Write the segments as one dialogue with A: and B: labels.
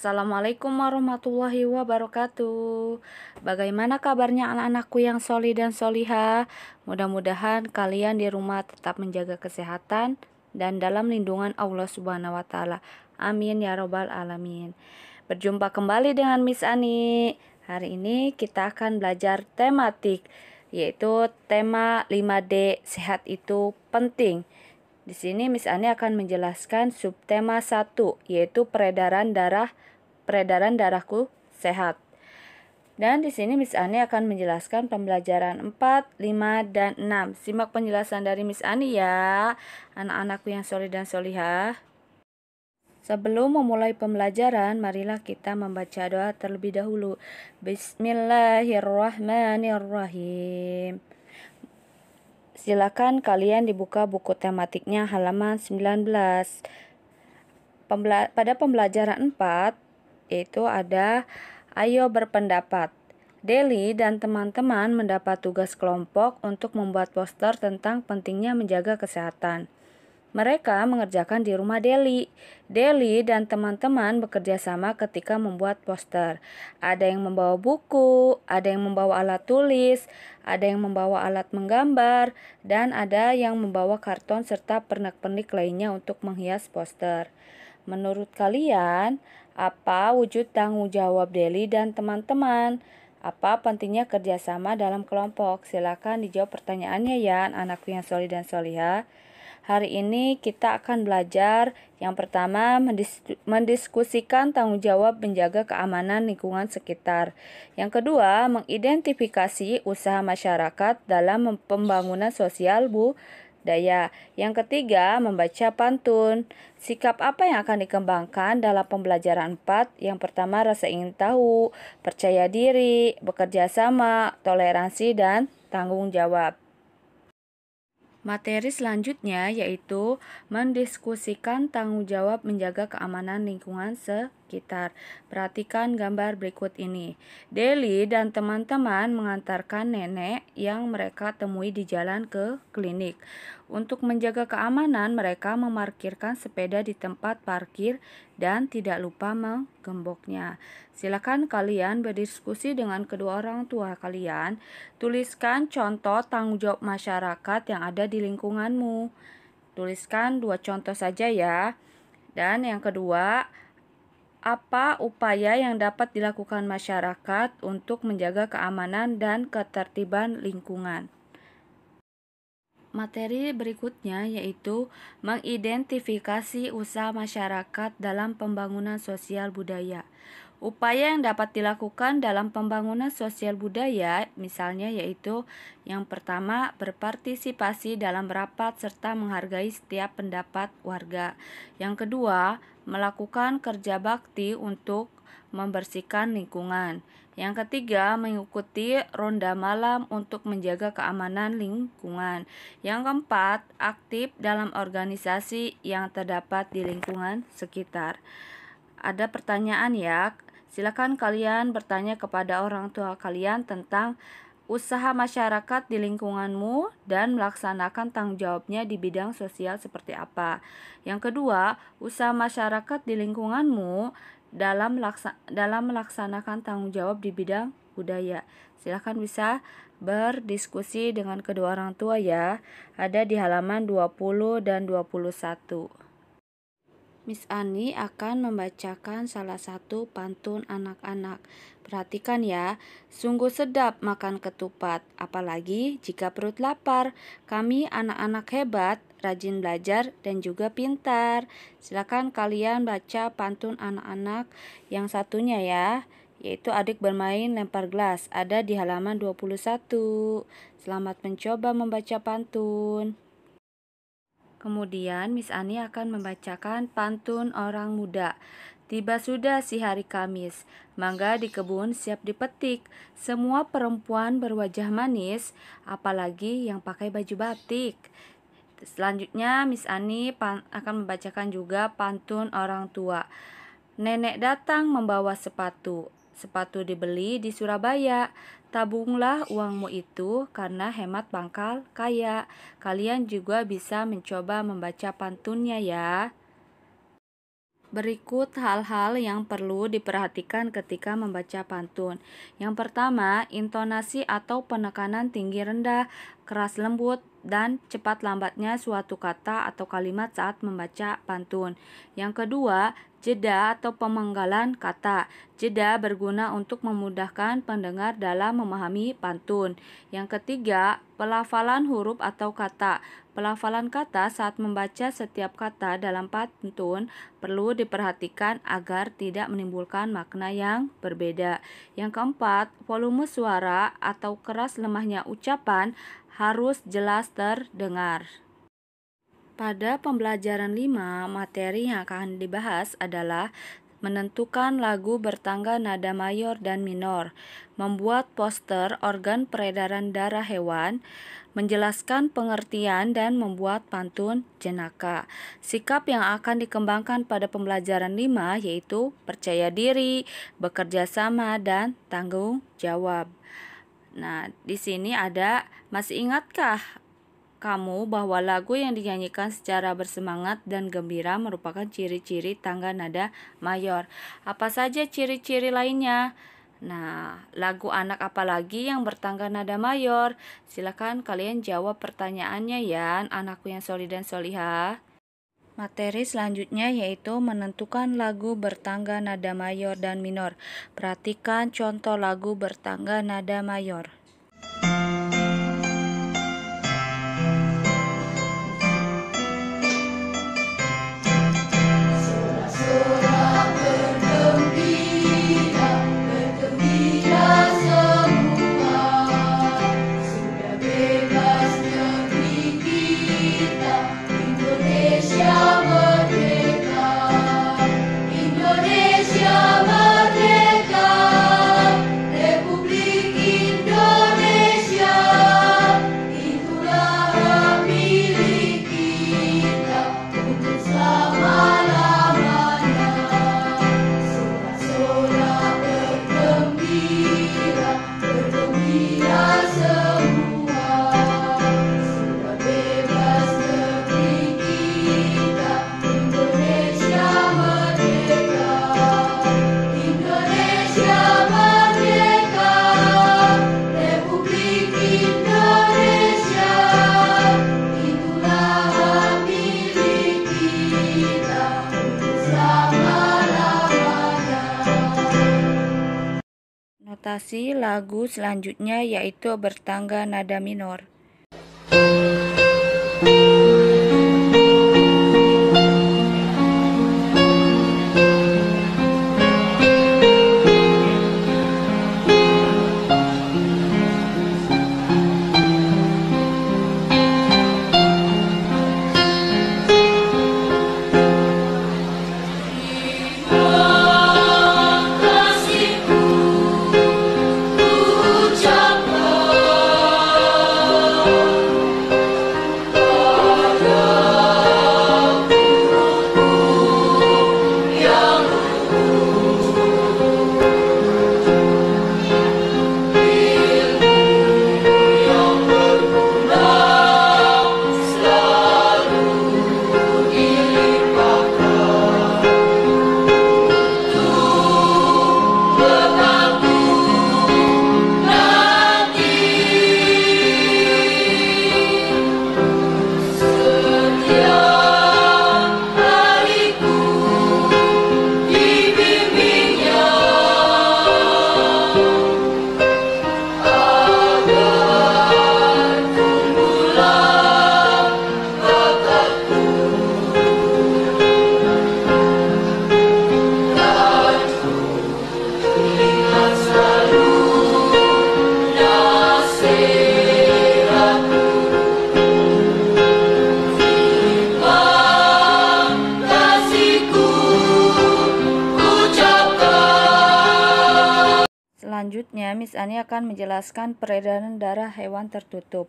A: Assalamualaikum warahmatullahi wabarakatuh. Bagaimana kabarnya anak-anakku yang solih dan solihah? Mudah-mudahan kalian di rumah tetap menjaga kesehatan dan dalam lindungan Allah Subhanahu wa Ta'ala. Amin ya Robbal 'Alamin. Berjumpa kembali dengan Miss Ani. Hari ini kita akan belajar tematik, yaitu tema 5D, sehat itu penting. Di sini Miss Ani akan menjelaskan subtema 1, yaitu peredaran darahku sehat. Dan di sini Miss Ani akan menjelaskan pembelajaran 4, 5, dan 6. Simak penjelasan dari Miss Ani ya, anak-anakku yang solih dan solihah. Sebelum memulai pembelajaran, marilah kita membaca doa terlebih dahulu. Bismillahirrahmanirrahim. Silakan kalian dibuka buku tematiknya halaman 19. Pada pembelajaran 4, yaitu ada ayo berpendapat. Deli dan teman-teman mendapat tugas kelompok untuk membuat poster tentang pentingnya menjaga kesehatan. Mereka mengerjakan di rumah Deli. Deli dan teman-teman bekerja sama ketika membuat poster. Ada yang membawa buku, ada yang membawa alat tulis, ada yang membawa alat menggambar, dan ada yang membawa karton serta pernak-pernik lainnya untuk menghias poster. Menurut kalian, apa wujud tanggung jawab Deli dan teman-teman? Apa pentingnya kerjasama dalam kelompok? Silakan dijawab pertanyaannya ya, anakku yang solih dan solihah. Hari ini kita akan belajar yang pertama mendiskusikan tanggung jawab menjaga keamanan lingkungan sekitar. Yang kedua, mengidentifikasi usaha masyarakat dalam pembangunan sosial budaya. Yang ketiga, membaca pantun. Sikap apa yang akan dikembangkan dalam pembelajaran 4? Yang pertama, rasa ingin tahu, percaya diri, bekerja sama, toleransi, dan tanggung jawab. Materi selanjutnya yaitu mendiskusikan tanggung jawab menjaga keamanan lingkungan sekitar. Perhatikan gambar berikut ini. Deli dan teman-teman mengantarkan nenek yang mereka temui di jalan ke klinik. Untuk menjaga keamanan, mereka memarkirkan sepeda di tempat parkir dan tidak lupa menggemboknya. Silakan kalian berdiskusi dengan kedua orang tua kalian. Tuliskan contoh tanggung jawab masyarakat yang ada di lingkunganmu. Tuliskan 2 contoh saja ya. Dan yang kedua, apa upaya yang dapat dilakukan masyarakat untuk menjaga keamanan dan ketertiban lingkungan? Materi berikutnya yaitu mengidentifikasi usaha masyarakat dalam pembangunan sosial budaya. Upaya yang dapat dilakukan dalam pembangunan sosial budaya misalnya yaitu yang pertama, berpartisipasi dalam rapat serta menghargai setiap pendapat warga. Yang kedua, melakukan kerja bakti untuk membersihkan lingkungan. Yang ketiga, mengikuti ronda malam untuk menjaga keamanan lingkungan. Yang keempat, aktif dalam organisasi yang terdapat di lingkungan sekitar. Ada pertanyaan ya, silakan kalian bertanya kepada orang tua kalian tentang usaha masyarakat di lingkunganmu dan melaksanakan tanggung jawabnya di bidang sosial seperti apa. Yang kedua, usaha masyarakat di lingkunganmu dalam melaksanakan tanggung jawab di bidang budaya. Silakan bisa berdiskusi dengan kedua orang tua ya. Ada di halaman 20 dan 21. Miss Ani akan membacakan salah satu pantun anak-anak. Perhatikan ya, sungguh sedap makan ketupat, apalagi jika perut lapar. Kami anak-anak hebat, rajin belajar dan juga pintar. Silakan kalian baca pantun anak-anak yang satunya ya, yaitu adik bermain lempar gelas. Ada di halaman 21. Selamat mencoba membaca pantun. Kemudian Miss Ani akan membacakan pantun orang muda. Tiba sudah si hari Kamis, mangga di kebun siap dipetik. Semua perempuan berwajah manis, apalagi yang pakai baju batik. Selanjutnya Miss Ani akan membacakan juga pantun orang tua. Nenek datang membawa sepatu. Sepatu dibeli di Surabaya. Tabunglah uangmu itu karena hemat pangkal kaya. Kalian juga bisa mencoba membaca pantunnya ya. Berikut hal-hal yang perlu diperhatikan ketika membaca pantun. Yang pertama, intonasi atau penekanan tinggi rendah, keras lembut, dan cepat lambatnya suatu kata atau kalimat saat membaca pantun. Yang kedua, jeda atau pemenggalan kata. Jeda berguna untuk memudahkan pendengar dalam memahami pantun. Yang ketiga, pelafalan huruf atau kata. Pelafalan kata saat membaca setiap kata dalam pantun perlu diperhatikan agar tidak menimbulkan makna yang berbeda. Yang keempat, volume suara atau keras lemahnya ucapan harus jelas terdengar. Pada pembelajaran 5, materi yang akan dibahas adalah menentukan lagu bertangga nada mayor dan minor, membuat poster organ peredaran darah hewan, menjelaskan pengertian dan membuat pantun jenaka. Sikap yang akan dikembangkan pada pembelajaran 5 yaitu percaya diri, bekerja sama, dan tanggung jawab. Nah, di sini masih ingatkah kamu bahwa lagu yang dinyanyikan secara bersemangat dan gembira merupakan ciri-ciri tangga nada mayor? Apa saja ciri-ciri lainnya? Nah, lagu anak apa lagi yang bertangga nada mayor? Silakan kalian jawab pertanyaannya ya, anakku yang solih dan solihah. Materi selanjutnya yaitu menentukan lagu bertangga nada mayor dan minor. Perhatikan contoh lagu bertangga nada mayor. Notasi lagu selanjutnya yaitu bertangga nada minor. Selanjutnya, Miss Ani akan menjelaskan peredaran darah hewan tertutup.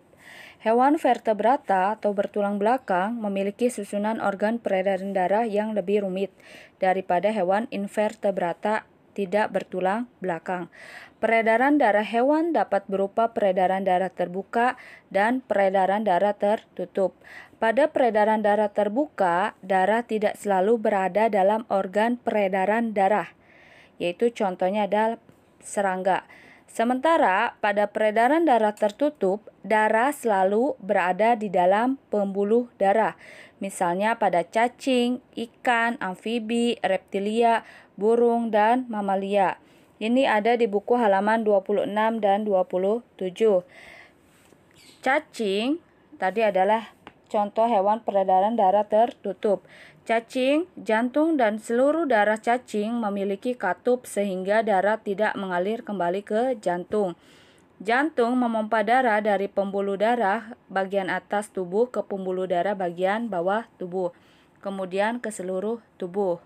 A: Hewan vertebrata atau bertulang belakang memiliki susunan organ peredaran darah yang lebih rumit daripada hewan invertebrata tidak bertulang belakang. Peredaran darah hewan dapat berupa peredaran darah terbuka dan peredaran darah tertutup. Pada peredaran darah terbuka, darah tidak selalu berada dalam organ peredaran darah, yaitu contohnya adalah serangga. Sementara pada peredaran darah tertutup, darah selalu berada di dalam pembuluh darah. Misalnya pada cacing, ikan, amfibi, reptilia, burung, dan mamalia. Ini ada di buku halaman 26 dan 27. Cacing tadi adalah contoh hewan peredaran darah tertutup. Cacing, jantung, dan seluruh darah cacing memiliki katup sehingga darah tidak mengalir kembali ke jantung. Jantung memompa darah dari pembuluh darah bagian atas tubuh ke pembuluh darah bagian bawah tubuh, kemudian ke seluruh tubuh.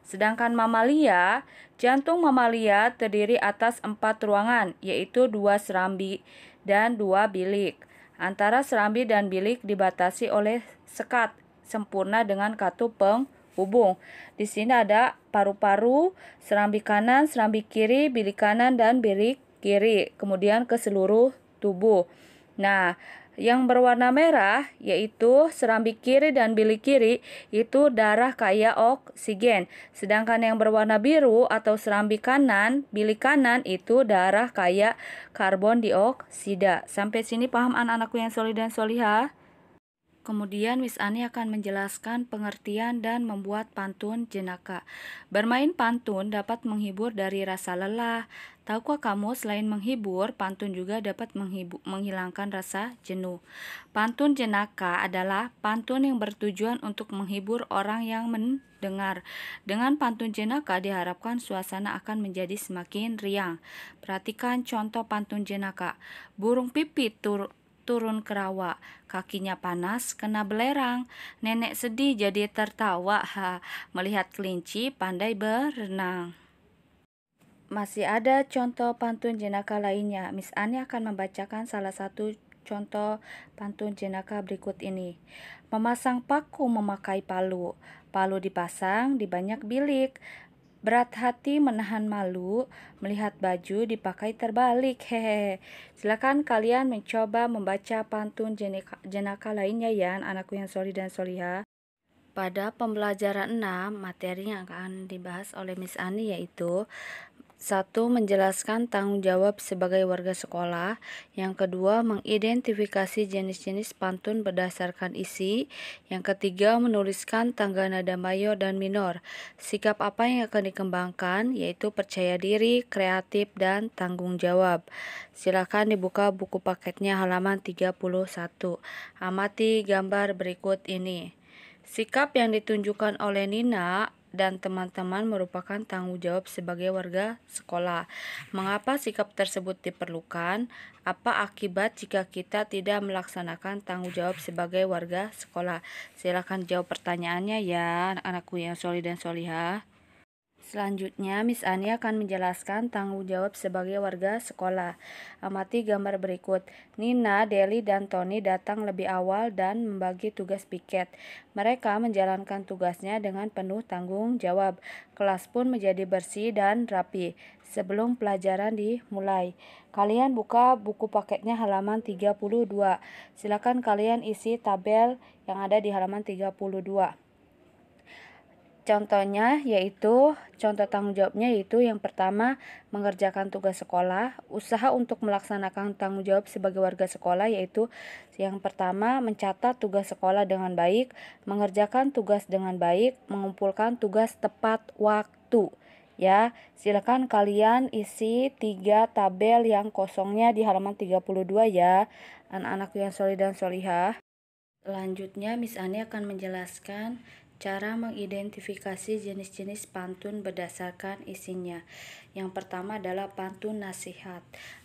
A: Sedangkan mamalia, jantung mamalia terdiri atas 4 ruangan, yaitu 2 serambi dan 2 bilik. Antara serambi dan bilik dibatasi oleh sekat sempurna dengan katup penghubung. Di sini ada paru-paru, serambi kanan, serambi kiri, bilik kanan, dan bilik kiri, kemudian ke seluruh tubuh. Nah, yang berwarna merah yaitu serambi kiri dan bilik kiri itu darah kaya oksigen. Sedangkan yang berwarna biru atau serambi kanan, bilik kanan itu darah kaya karbon dioksida. Sampai sini paham anak-anakku yang solih dan solihah? Kemudian Miss Ani akan menjelaskan pengertian dan membuat pantun jenaka. Bermain pantun dapat menghibur dari rasa lelah. Tahukah kamu selain menghibur, pantun juga dapat menghilangkan rasa jenuh. Pantun jenaka adalah pantun yang bertujuan untuk menghibur orang yang mendengar. Dengan pantun jenaka diharapkan suasana akan menjadi semakin riang. Perhatikan contoh pantun jenaka. Burung pipit turun ke rawa, kakinya panas kena belerang, nenek sedih jadi tertawa, melihat kelinci pandai berenang. Masih ada contoh pantun jenaka lainnya. Miss Ani akan membacakan salah satu contoh pantun jenaka berikut ini. Memasang paku memakai palu, palu dipasang di banyak bilik. Berat hati menahan malu, melihat baju dipakai terbalik. Hehehe. Silakan kalian mencoba membaca pantun jenaka lainnya ya, anakku yang solih dan solihah. Pada pembelajaran 6, materi yang akan dibahas oleh Miss Ani yaitu 1. Menjelaskan tanggung jawab sebagai warga sekolah. Yang kedua, mengidentifikasi jenis-jenis pantun berdasarkan isi. Yang ketiga, menuliskan tangga nada mayor dan minor. Sikap apa yang akan dikembangkan, yaitu percaya diri, kreatif, dan tanggung jawab. Silakan dibuka buku paketnya halaman 31. Amati gambar berikut ini. Sikap yang ditunjukkan oleh Nina dan teman-teman merupakan tanggung jawab sebagai warga sekolah. Mengapa sikap tersebut diperlukan? Apa akibat jika kita tidak melaksanakan tanggung jawab sebagai warga sekolah? Silakan jawab pertanyaannya ya, anak-anakku yang solih dan solihah. Selanjutnya, Miss Ani akan menjelaskan tanggung jawab sebagai warga sekolah. Amati gambar berikut. Nina, Deli, dan Tony datang lebih awal dan membagi tugas piket. Mereka menjalankan tugasnya dengan penuh tanggung jawab. Kelas pun menjadi bersih dan rapi sebelum pelajaran dimulai. Kalian buka buku paketnya halaman 32. Silakan kalian isi tabel yang ada di halaman 32. Contohnya yaitu, contoh tanggung jawabnya yaitu yang pertama, mengerjakan tugas sekolah. Usaha untuk melaksanakan tanggung jawab sebagai warga sekolah yaitu yang pertama, mencatat tugas sekolah dengan baik, mengerjakan tugas dengan baik, mengumpulkan tugas tepat waktu. Ya, silakan kalian isi 3 tabel yang kosongnya di halaman 32 ya, anak-anak yang solih dan solihah. Selanjutnya, Miss Ani akan menjelaskan cara mengidentifikasi jenis-jenis pantun berdasarkan isinya. Yang pertama adalah pantun nasihat.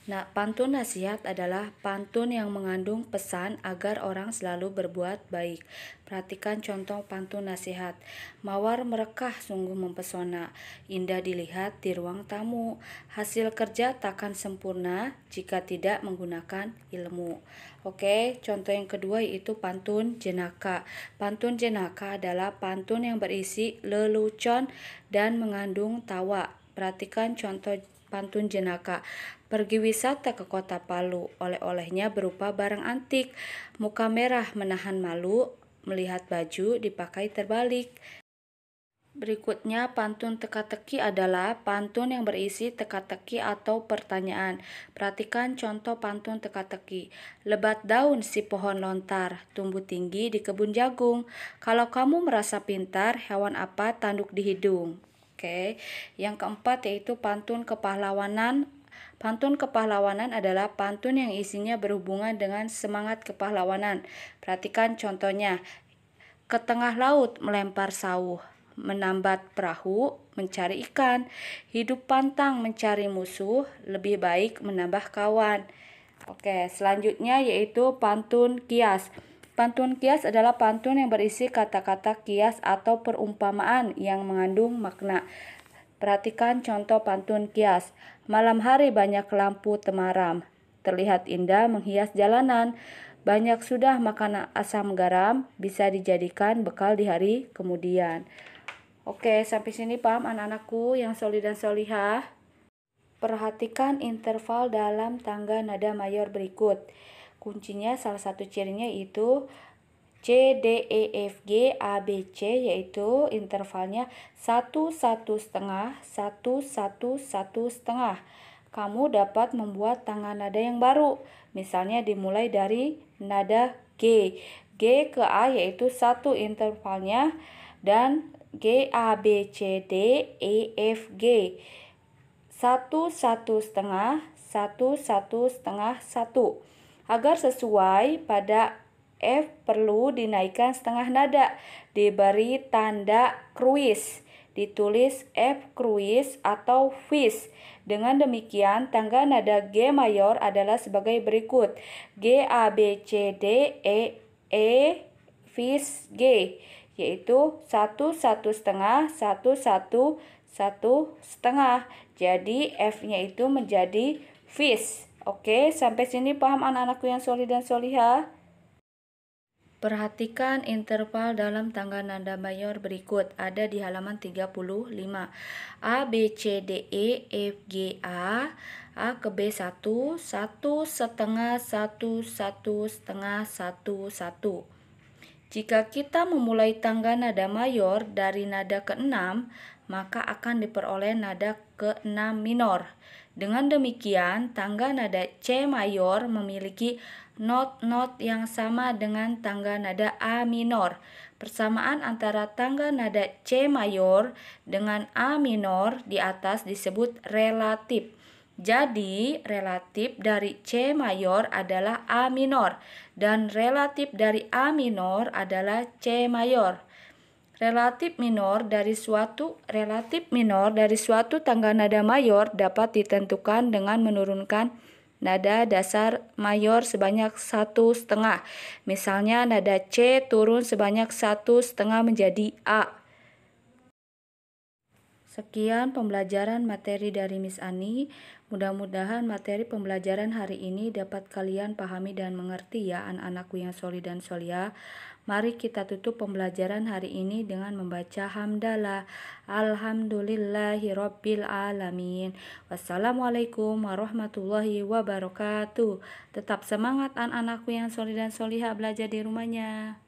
A: Nah, pantun nasihat adalah pantun yang mengandung pesan agar orang selalu berbuat baik. Perhatikan contoh pantun nasihat. Mawar merekah sungguh mempesona, indah dilihat di ruang tamu. Hasil kerja takkan sempurna jika tidak menggunakan ilmu. Oke, contoh yang kedua yaitu pantun jenaka. Pantun jenaka adalah pantun yang berisi lelucon dan mengandung tawa. Perhatikan contoh pantun jenaka. Pergi wisata ke kota Palu, oleh-olehnya berupa barang antik. Muka merah menahan malu, melihat baju dipakai terbalik. Berikutnya, pantun teka-teki adalah pantun yang berisi teka-teki atau pertanyaan. Perhatikan contoh pantun teka-teki. Lebat daun si pohon lontar, tumbuh tinggi di kebun jagung. Kalau kamu merasa pintar, hewan apa tanduk di hidung? Oke. Yang keempat yaitu pantun kepahlawanan. Pantun kepahlawanan adalah pantun yang isinya berhubungan dengan semangat kepahlawanan. Perhatikan contohnya. Ke tengah laut melempar sauh, menambat perahu, mencari ikan, hidup pantang mencari musuh, lebih baik menambah kawan. Oke, selanjutnya yaitu pantun kias. Pantun kias adalah pantun yang berisi kata-kata kias atau perumpamaan yang mengandung makna. Perhatikan contoh pantun kias. Malam hari banyak lampu temaram, terlihat indah menghias jalanan. Banyak sudah makan asam garam, bisa dijadikan bekal di hari kemudian. Oke, sampai sini paham anak-anakku yang solid dan solihah? Perhatikan interval dalam tangga nada mayor berikut. Kuncinya salah satu cirinya itu C, D, E, F, G, A, B, C, yaitu intervalnya 1, 1,5, 1, 1, 1,5. Kamu dapat membuat tangga nada yang baru. Misalnya dimulai dari nada G. G ke A yaitu 1 intervalnya dan G, A, B, C, D, E, F, G. 1, 1,5, 1, 1,5, 1. Agar sesuai pada F perlu dinaikkan setengah nada, diberi tanda kruis, ditulis F kruis atau vis. Dengan demikian, tangga nada G mayor adalah sebagai berikut. G, A, B, C, D, E, vis, G, yaitu 1, 1,5, 1, 1, 1,5. Jadi F-nya itu menjadi vis. Oke, sampai sini paham anak-anakku yang solid dan solihah? Perhatikan interval dalam tangga nada mayor berikut. Ada di halaman 35. A, B, C, D, E, F, G, A ke B 1, 1,5, 1, 1,5, 1, 1. Jika kita memulai tangga nada mayor dari nada ke-6, maka akan diperoleh nada ke-6 minor. Dengan demikian, tangga nada C mayor memiliki not-not yang sama dengan tangga nada A minor. Persamaan antara tangga nada C mayor dengan A minor di atas disebut relatif. Jadi, relatif dari C mayor adalah A minor dan relatif dari A minor adalah C mayor. Relatif minor dari suatu tangga nada mayor dapat ditentukan dengan menurunkan nada dasar mayor sebanyak 1,5. Misalnya nada C turun sebanyak 1,5 menjadi A. Sekian pembelajaran materi dari Miss Ani. Mudah-mudahan materi pembelajaran hari ini dapat kalian pahami dan mengerti ya anak-anakku yang solid dan solihah. Mari kita tutup pembelajaran hari ini dengan membaca hamdalah. Alhamdulillahirabbil alamin. Wassalamualaikum warahmatullahi wabarakatuh. Tetap semangat anak-anakku yang solid dan solihah belajar di rumahnya.